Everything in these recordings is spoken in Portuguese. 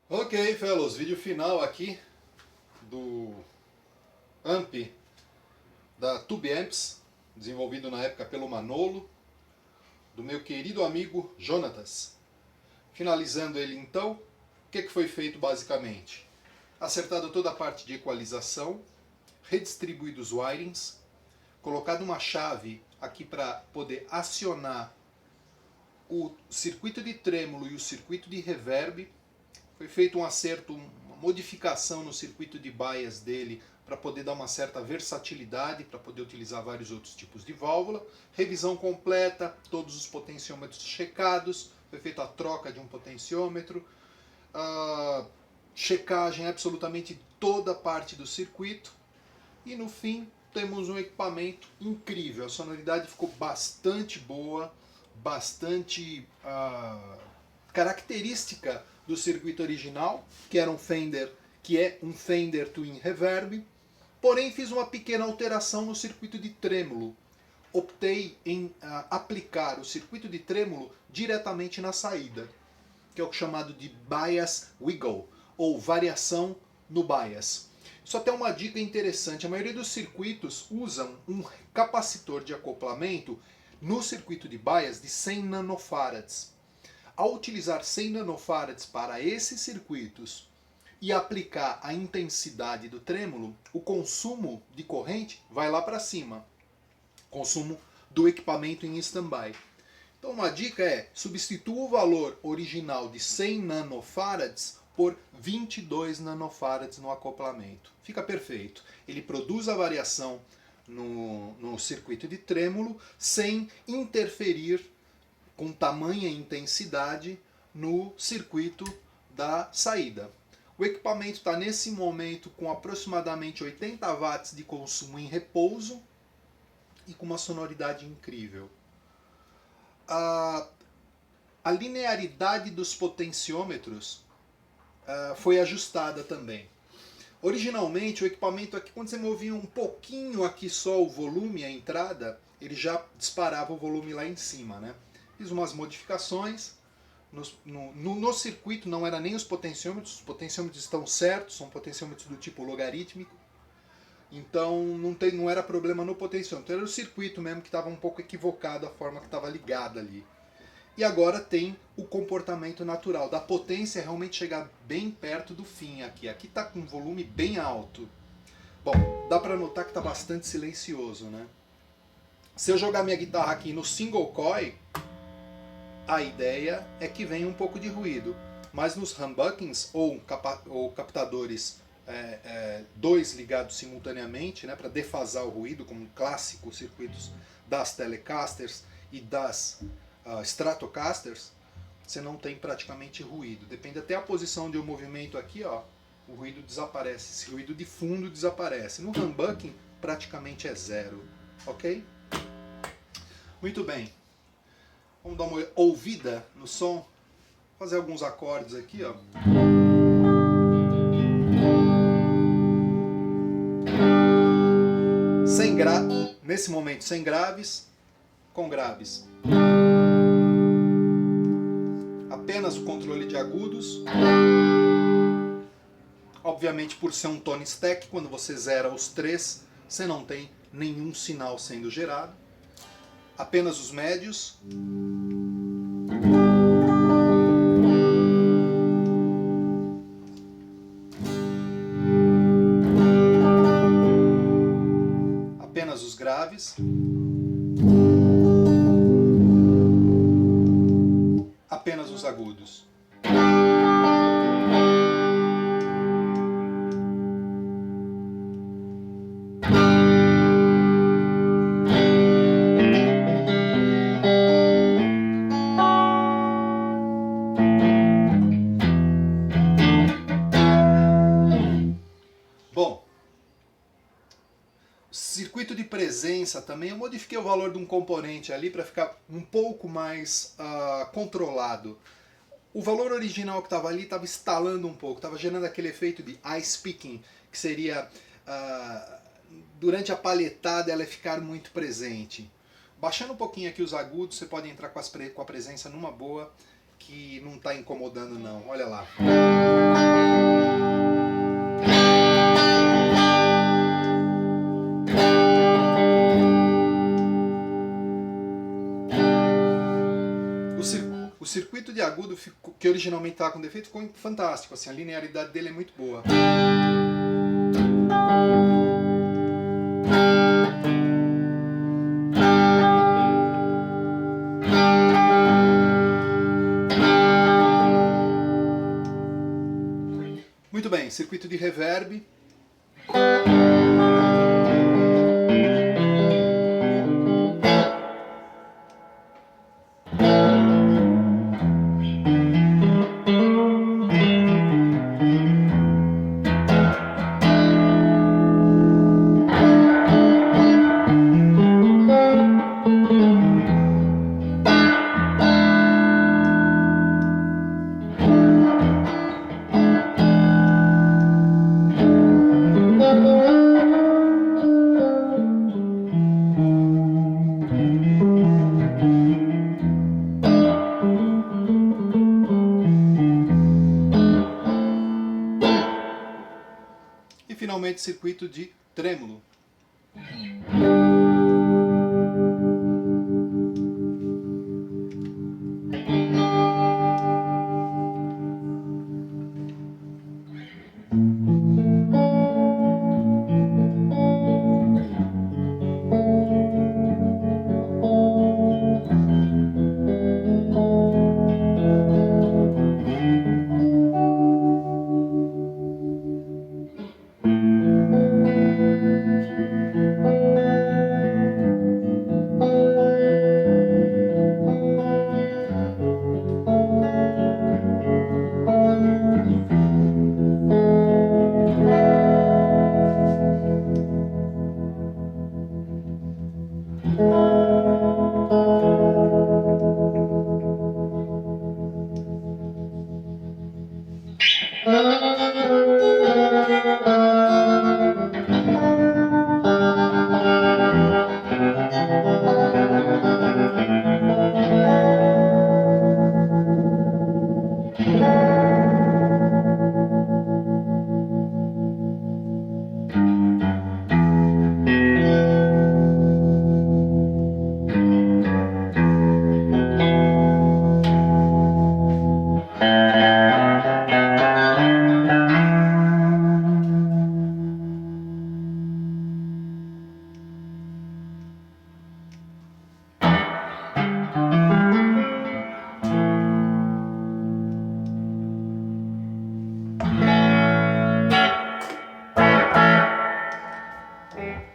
Ok, fellows, vídeo final aqui do amp da Tube Amps, desenvolvido na época pelo Manolo, do meu querido amigo Jonatas. Finalizando ele então, o que foi feito basicamente? Acertado toda a parte de equalização, redistribuído os wirings, colocado uma chave aqui para poder acionar o circuito de trêmulo e o circuito de reverb. Foi feito um acerto, uma modificação no circuito de bias dele para poder dar uma certa versatilidade, para poder utilizar vários outros tipos de válvula. Revisão completa, todos os potenciômetros checados, foi feita a troca de um potenciômetro, checagem absolutamente toda a parte do circuito e no fim temos um equipamento incrível. A sonoridade ficou bastante boa, bastante característica do circuito original, que era um Fender, que é um Fender Twin Reverb, porém fiz uma pequena alteração no circuito de trêmulo. Optei em aplicar o circuito de trêmulo diretamente na saída, que é o chamado de bias wiggle, ou variação no bias. Só tem uma dica interessante, a maioria dos circuitos usam um capacitor de acoplamento no circuito de bias de 100 nanofarads. Ao utilizar 100 nanofarads para esses circuitos e aplicar a intensidade do trêmulo, o consumo de corrente vai lá para cima. Consumo do equipamento em stand-by. Então uma dica é, substitua o valor original de 100 nanofarads por 22 nanofarads no acoplamento. Fica perfeito. Ele produz a variação no circuito de trêmulo sem interferir com tamanha intensidade no circuito da saída. O equipamento está nesse momento com aproximadamente 80 watts de consumo em repouso e com uma sonoridade incrível. A linearidade dos potenciômetros foi ajustada também. Originalmente o equipamento aqui, quando você movia um pouquinho aqui só o volume, a entrada, ele já disparava o volume lá em cima, né? Fiz umas modificações. No circuito não era nem os potenciômetros estão certos, são potenciômetros do tipo logarítmico. Então não era problema no potenciômetro, era o circuito mesmo que estava um pouco equivocado a forma que estava ligada ali. E agora tem o comportamento natural, da potência realmente chegar bem perto do fim aqui. Aqui está com um volume bem alto. Bom, dá para notar que está bastante silencioso, né? Se eu jogar minha guitarra aqui no single coil, a ideia é que venha um pouco de ruído. Mas nos humbuckings ou captadores dois ligados simultaneamente, né, para defasar o ruído, como clássicos circuitos das Telecasters e das Stratocasters, você não tem praticamente ruído. Depende até a posição de um movimento aqui, ó, o ruído desaparece. Esse ruído de fundo desaparece. No humbucking praticamente é zero, ok? Muito bem. Vamos dar uma ouvida no som. Fazer alguns acordes aqui, ó. Nesse momento sem graves, com graves. Apenas o controle de agudos. Obviamente, por ser um tone stack, quando você zera os três, você não tem nenhum sinal sendo gerado. Apenas os médios. Apenas os graves. Apenas os agudos. Bom, circuito de presença também, eu modifiquei o valor de um componente ali para ficar um pouco mais controlado. O valor original que estava ali estava estalando um pouco, estava gerando aquele efeito de ice picking, que seria durante a palhetada ela ficar muito presente. Baixando um pouquinho aqui os agudos, você pode entrar com a presença numa boa, que não está incomodando não. Olha lá. agudo, que originalmente estava com defeito, ficou fantástico. Assim, a linearidade dele é muito boa. Muito bem, circuito de reverb. E finalmente circuito de trêmulo.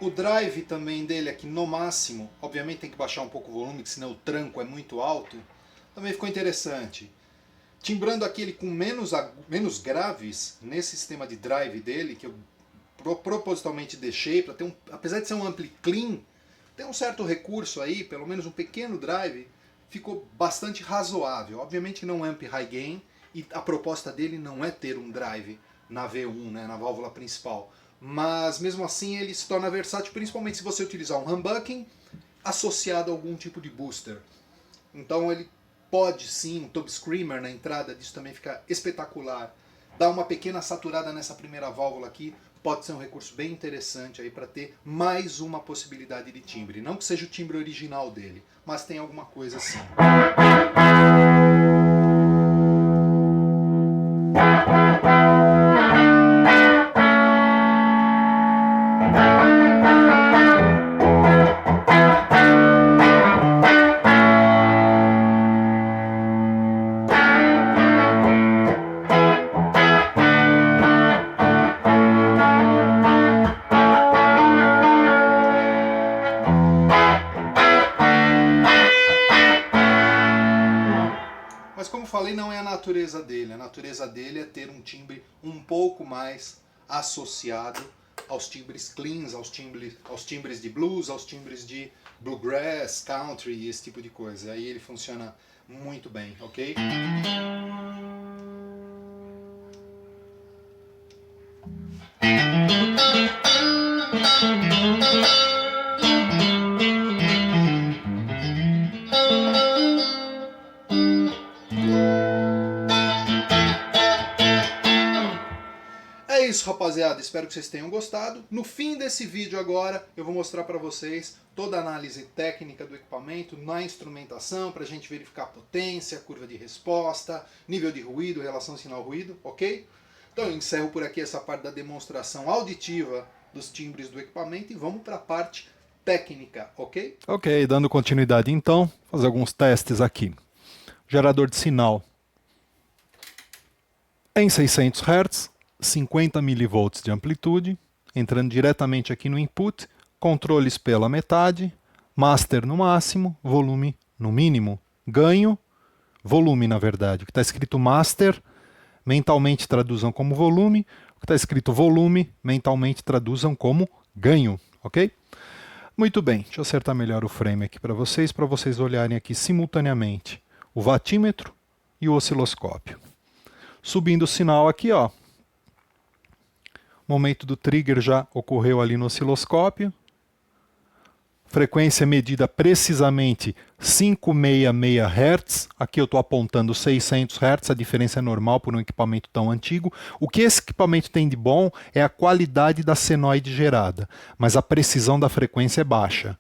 O drive também dele aqui no máximo, obviamente tem que baixar um pouco o volume, senão o tranco é muito alto, também ficou interessante. Timbrando aqui ele com menos graves nesse sistema de drive dele, que eu propositalmente deixei, para ter apesar de ser um ampli clean, tem um certo recurso aí, pelo menos um pequeno drive, ficou bastante razoável. Obviamente não é um amp high gain, e a proposta dele não é ter um drive na V1, né, na válvula principal. Mas mesmo assim ele se torna versátil, principalmente se você utilizar um humbucking associado a algum tipo de booster. Então ele pode sim, um Tube Screamer na entrada disso também fica espetacular. Dá uma pequena saturada nessa primeira válvula aqui, pode ser um recurso bem interessante aí para ter mais uma possibilidade de timbre. Não que seja o timbre original dele, mas tem alguma coisa assim. Mas como falei, não é a natureza dele. A natureza dele é ter um timbre um pouco mais associado aos timbres cleans, aos timbres de blues, aos timbres de bluegrass, country e esse tipo de coisa. Aí ele funciona muito bem, ok? É É isso, rapaziada. Espero que vocês tenham gostado. No fim desse vídeo agora, eu vou mostrar para vocês toda a análise técnica do equipamento na instrumentação, para a gente verificar a potência, curva de resposta, nível de ruído, relação sinal-ruído, ok? Então eu encerro por aqui essa parte da demonstração auditiva dos timbres do equipamento e vamos para a parte técnica, ok? Ok, dando continuidade então, fazer alguns testes aqui. Gerador de sinal em 600 Hz, 50 mV de amplitude, entrando diretamente aqui no input, controles pela metade, master no máximo, volume no mínimo, ganho, volume na verdade. O que está escrito master, mentalmente traduzam como volume, o que está escrito volume, mentalmente traduzam como ganho, ok? Muito bem, deixa eu acertar melhor o frame aqui para vocês olharem aqui simultaneamente o watímetro e o osciloscópio. Subindo o sinal aqui, ó. O momento do trigger já ocorreu ali no osciloscópio. Frequência medida precisamente 566 Hz. Aqui eu estou apontando 600 Hz, a diferença é normal por um equipamento tão antigo. O que esse equipamento tem de bom é a qualidade da senoide gerada, mas a precisão da frequência é baixa.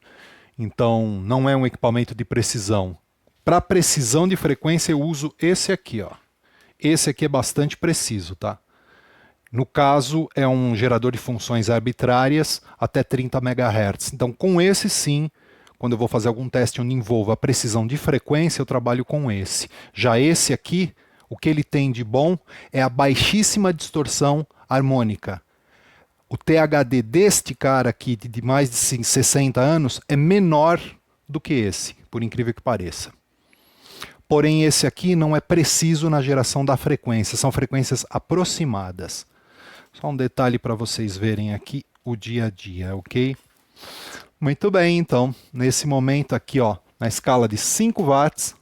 Então não é um equipamento de precisão. Para precisão de frequência eu uso esse aqui, ó. Esse aqui é bastante preciso, tá? No caso, é um gerador de funções arbitrárias até 30 MHz. Então, com esse sim, quando eu vou fazer algum teste onde envolva a precisão de frequência, eu trabalho com esse. Já esse aqui, o que ele tem de bom é a baixíssima distorção harmônica. O THD deste cara aqui, de mais de 60 anos, é menor do que esse, por incrível que pareça. Porém, esse aqui não é preciso na geração da frequência, são frequências aproximadas. Só um detalhe para vocês verem aqui o dia a dia, ok? Muito bem, então, nesse momento aqui, ó, na escala de 5 watts,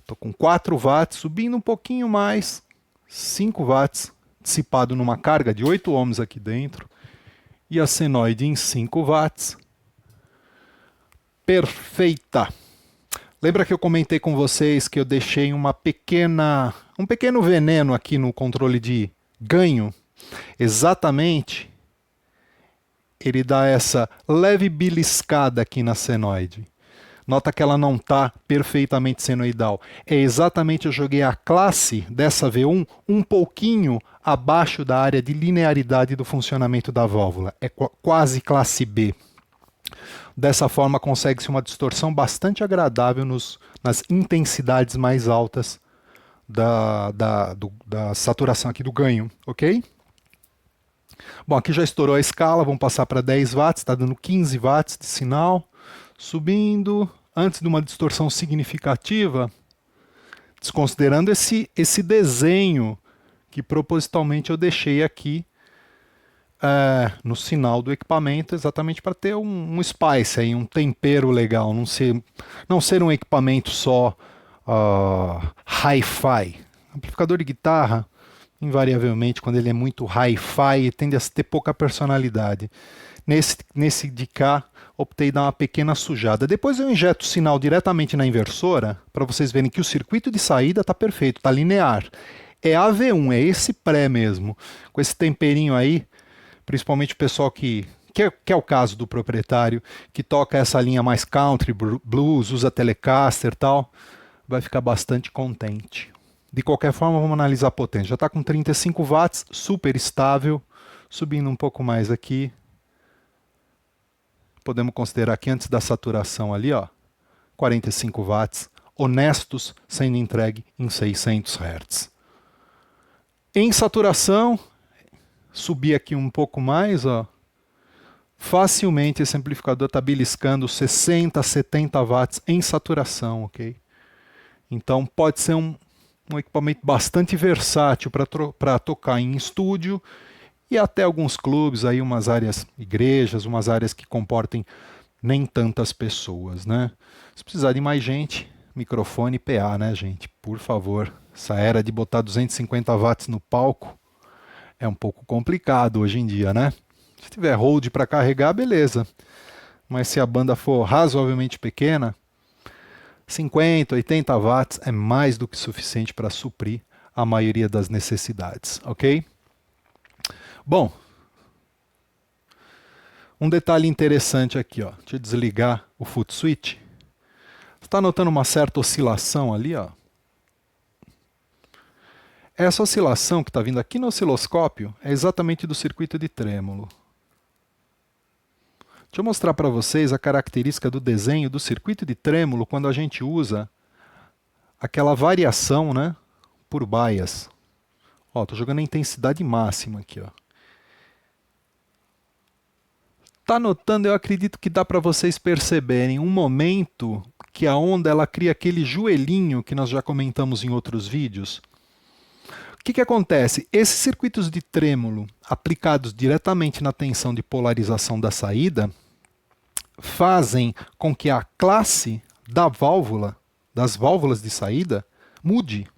estou com 4 watts, subindo um pouquinho mais, 5 watts, dissipado numa carga de 8 ohms aqui dentro, e a senoide em 5 watts. Perfeita! Lembra que eu comentei com vocês que eu deixei um pequeno veneno aqui no controle de ganho? Exatamente, ele dá essa leve beliscada aqui na senoide. Nota que ela não está perfeitamente senoidal. É exatamente, eu joguei a classe dessa V1 um pouquinho abaixo da área de linearidade do funcionamento da válvula. É quase classe B. Dessa forma, consegue-se uma distorção bastante agradável nas intensidades mais altas da saturação aqui do ganho, ok? Bom, aqui já estourou a escala, vamos passar para 10 watts, está dando 15 watts de sinal, subindo, antes de uma distorção significativa, desconsiderando esse desenho que propositalmente eu deixei aqui no sinal do equipamento, exatamente para ter um spice, aí, um tempero legal, não ser um equipamento só hi-fi. Amplificador de guitarra, invariavelmente, quando ele é muito hi-fi, tende a ter pouca personalidade. Nesse de cá, optei dar uma pequena sujada. Depois eu injeto o sinal diretamente na inversora, para vocês verem que o circuito de saída está perfeito, está linear. É AV1, é esse pré mesmo, com esse temperinho aí, principalmente o pessoal que é o caso do proprietário, que toca essa linha mais country, blues, usa Telecaster e tal, vai ficar bastante contente. De qualquer forma, vamos analisar a potência. Já está com 35 watts, super estável, subindo um pouco mais aqui. Podemos considerar que antes da saturação ali, ó, 45 watts, honestos, sendo entregue em 600 Hz. Em saturação, subir aqui um pouco mais, ó, facilmente esse amplificador está beliscando 60, 70 watts em saturação, ok? Então pode ser um equipamento bastante versátil para tocar em estúdio e até alguns clubes, aí umas áreas, igrejas, umas áreas que comportem nem tantas pessoas, né? Se precisar de mais gente, microfone e PA, né, gente? Por favor, essa era de botar 250 watts no palco é um pouco complicado hoje em dia, né? Se tiver hold para carregar, beleza. Mas se a banda for razoavelmente pequena, 50, 80 watts é mais do que suficiente para suprir a maioria das necessidades, ok? Bom, um detalhe interessante aqui, ó. Deixa eu desligar o foot switch. Você está notando uma certa oscilação ali, ó? Essa oscilação que está vindo aqui no osciloscópio é exatamente do circuito de trêmulo. Deixa eu mostrar para vocês a característica do desenho do circuito de trêmulo quando a gente usa aquela variação, né, por bias. Ó, estou jogando a intensidade máxima aqui, ó. Tá notando? Eu acredito que dá para vocês perceberem um momento que a onda ela cria aquele joelhinho que nós já comentamos em outros vídeos. O que acontece? Esses circuitos de trêmulo aplicados diretamente na tensão de polarização da saída fazem com que a classe da válvula, das válvulas de saída, mude.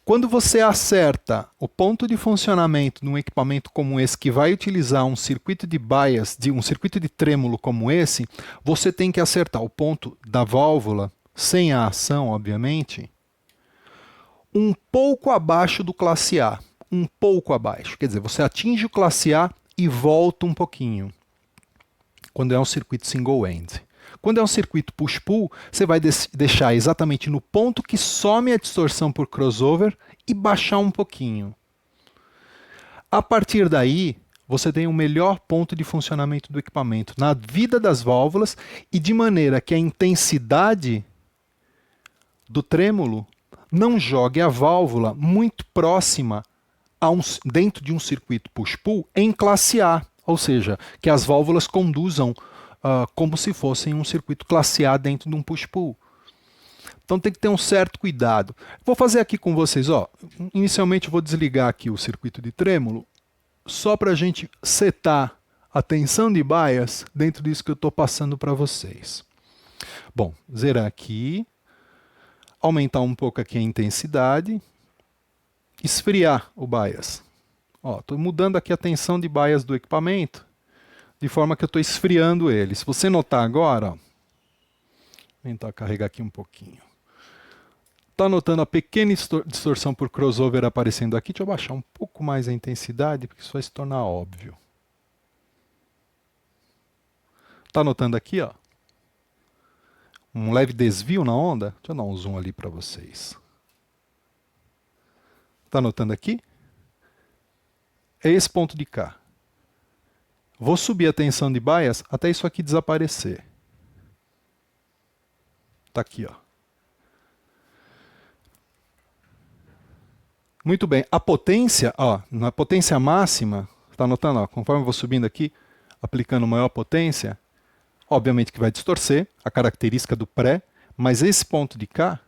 Quando você acerta o ponto de funcionamento de um equipamento como esse, que vai utilizar um circuito de bias, um circuito de trêmulo como esse, você tem que acertar o ponto da válvula, sem a ação, obviamente, um pouco abaixo do classe A. Um pouco abaixo. Quer dizer, você atinge o classe A e volta um pouquinho. Quando é um circuito single-end. Quando é um circuito push-pull, você vai deixar exatamente no ponto que some a distorção por crossover e baixar um pouquinho. A partir daí, você tem o melhor ponto de funcionamento do equipamento na vida das válvulas e de maneira que a intensidade do trêmulo não jogue a válvula muito próxima dentro de um circuito push-pull em classe A, ou seja, que as válvulas conduzam como se fossem um circuito classe A dentro de um push-pull. Então tem que ter um certo cuidado. Vou fazer aqui com vocês, ó. Inicialmente eu vou desligar aqui o circuito de trêmulo, só para a gente setar a tensão de bias dentro disso que eu estou passando para vocês. Bom, zerar aqui, aumentar um pouco aqui a intensidade, esfriar o bias. Estou mudando aqui a tensão de bias do equipamento, de forma que eu estou esfriando ele. Se você notar agora, ó, vou tentar carregar aqui um pouquinho. Está notando a pequena distorção por crossover aparecendo aqui? Deixa eu baixar um pouco mais a intensidade, porque isso vai se tornar óbvio. Está notando aqui, ó, um leve desvio na onda? Deixa eu dar um zoom ali para vocês. Está notando aqui? É esse ponto de cá. Vou subir a tensão de bias até isso aqui desaparecer. Está aqui, ó. Muito bem. A potência, ó, na potência máxima, está notando? Ó, conforme eu vou subindo aqui, aplicando maior potência, obviamente que vai distorcer a característica do pré, mas esse ponto de cá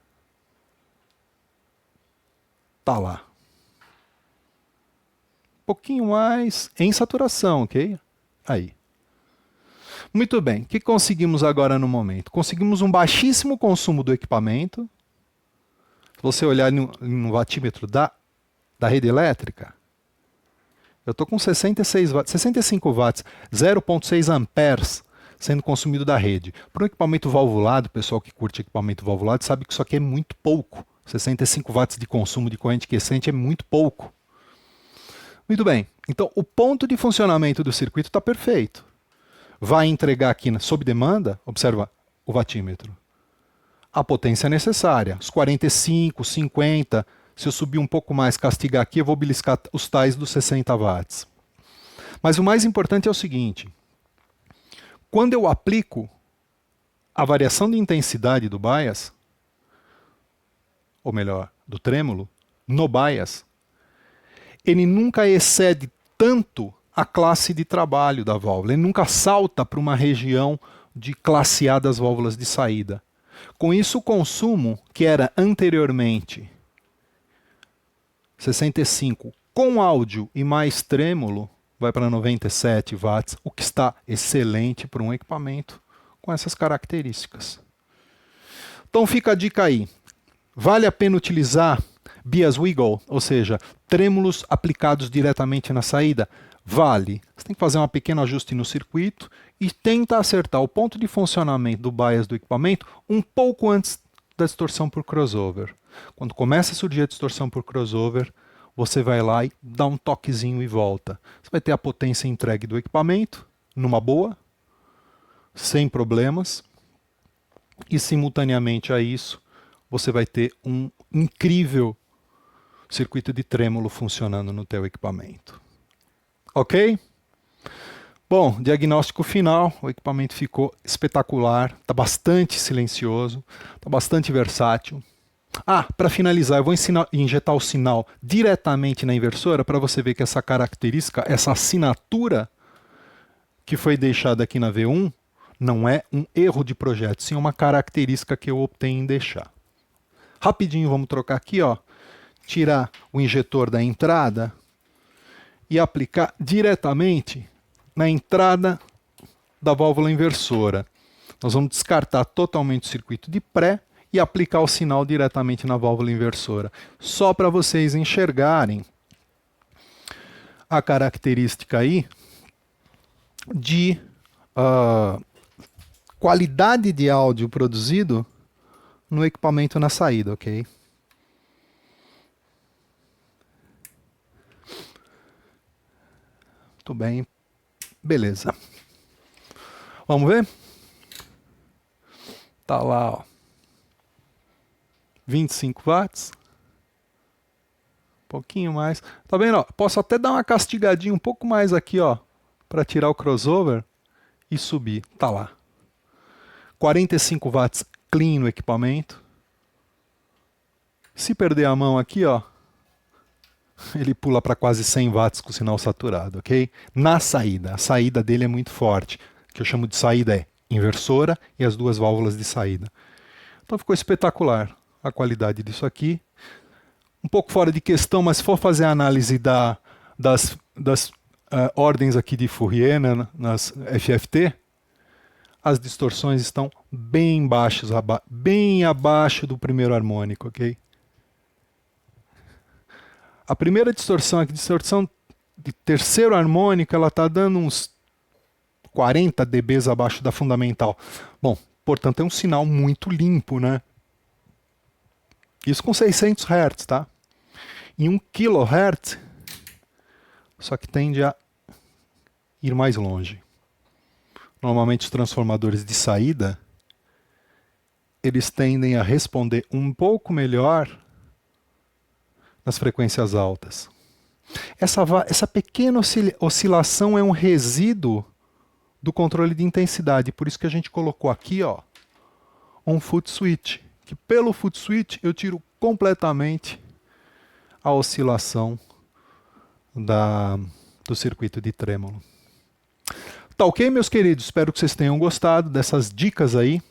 está lá. Um pouquinho mais em saturação, ok? Aí. Muito bem. O que conseguimos agora no momento? Conseguimos um baixíssimo consumo do equipamento. Se você olhar no watímetro da rede elétrica, eu estou com 66 watts, 65 watts, 0,6 amperes sendo consumido da rede. Para um equipamento valvulado, o pessoal que curte equipamento valvulado sabe que isso aqui é muito pouco. 65 watts de consumo de corrente quiescente é muito pouco. Muito bem. Então, o ponto de funcionamento do circuito está perfeito. Vai entregar aqui sob demanda, observa o watímetro, a potência necessária, os 45, 50. Se eu subir um pouco mais, castigar aqui, eu vou beliscar os tais dos 60 watts. Mas o mais importante é o seguinte: quando eu aplico a variação de intensidade do bias, ou melhor, do trêmulo, no bias, ele nunca excede tanto a classe de trabalho da válvula. Ele nunca salta para uma região de classe A das válvulas de saída. Com isso, o consumo, que era anteriormente 65 com áudio e mais trêmulo, vai para 97 watts, o que está excelente para um equipamento com essas características. Então fica a dica aí. Vale a pena utilizar bias wiggle, ou seja, trêmulos aplicados diretamente na saída? Vale. Você tem que fazer um pequeno ajuste no circuito e tenta acertar o ponto de funcionamento do bias do equipamento um pouco antes da distorção por crossover. Quando começa a surgir a distorção por crossover, você vai lá e dá um toquezinho e volta. Você vai ter a potência entregue do equipamento, numa boa, sem problemas, e simultaneamente a isso, você vai ter um incrível circuito de trêmulo funcionando no teu equipamento. Ok? Bom, diagnóstico final, o equipamento ficou espetacular, está bastante silencioso, está bastante versátil. Para finalizar, eu vou injetar o sinal diretamente na inversora para você ver que essa característica, essa assinatura que foi deixada aqui na V1, não é um erro de projeto, sim uma característica que eu optei em deixar. Rapidinho, vamos trocar aqui, ó, tirar o injetor da entrada e aplicar diretamente na entrada da válvula inversora. Nós vamos descartar totalmente o circuito de pré e aplicar o sinal diretamente na válvula inversora. Só para vocês enxergarem a característica aí de qualidade de áudio produzido no equipamento na saída, ok? Muito bem. Beleza. Vamos ver? Tá lá, ó. 25 watts. Um pouquinho mais. Tá vendo? Ó? Posso até dar uma castigadinha um pouco mais aqui, ó, para tirar o crossover e subir. Tá lá. 45 watts clean no equipamento. Se perder a mão aqui, ó, ele pula para quase 100 watts com o sinal saturado, ok? Na saída, a saída dele é muito forte. O que eu chamo de saída é inversora e as duas válvulas de saída. Então ficou espetacular a qualidade disso aqui. Um pouco fora de questão, mas se for fazer a análise das ordens aqui de Fourier, né, nas FFT, as distorções estão bem baixas, bem abaixo do primeiro harmônico, ok? A primeira distorção, a distorção de terceiro harmônico, ela está dando uns 40 dBs abaixo da fundamental. Bom, portanto é um sinal muito limpo, né? Isso com 600 Hz, tá? Em 1 kHz, só que tende a ir mais longe. Normalmente os transformadores de saída, eles tendem a responder um pouco melhor nas frequências altas. Essa pequena oscilação é um resíduo do controle de intensidade, por isso que a gente colocou aqui, ó, um foot switch, que pelo foot switch eu tiro completamente a oscilação do circuito de trêmulo. Tá ok, meus queridos? Espero que vocês tenham gostado dessas dicas aí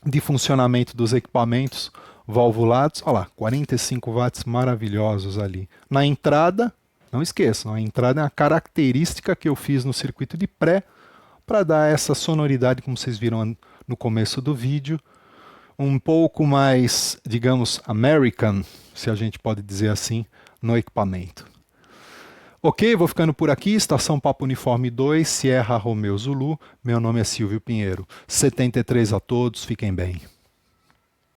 de funcionamento dos equipamentos valvulados. Olha lá, 45 watts maravilhosos ali. Na entrada, não esqueçam, a entrada é uma característica que eu fiz no circuito de pré para dar essa sonoridade, como vocês viram no começo do vídeo, um pouco mais, digamos, American, se a gente pode dizer assim, no equipamento. Ok, vou ficando por aqui. Estação Papa Uniforme 2, Sierra Romeo Zulu. Meu nome é Silvio Pinheiro. 73 a todos, fiquem bem.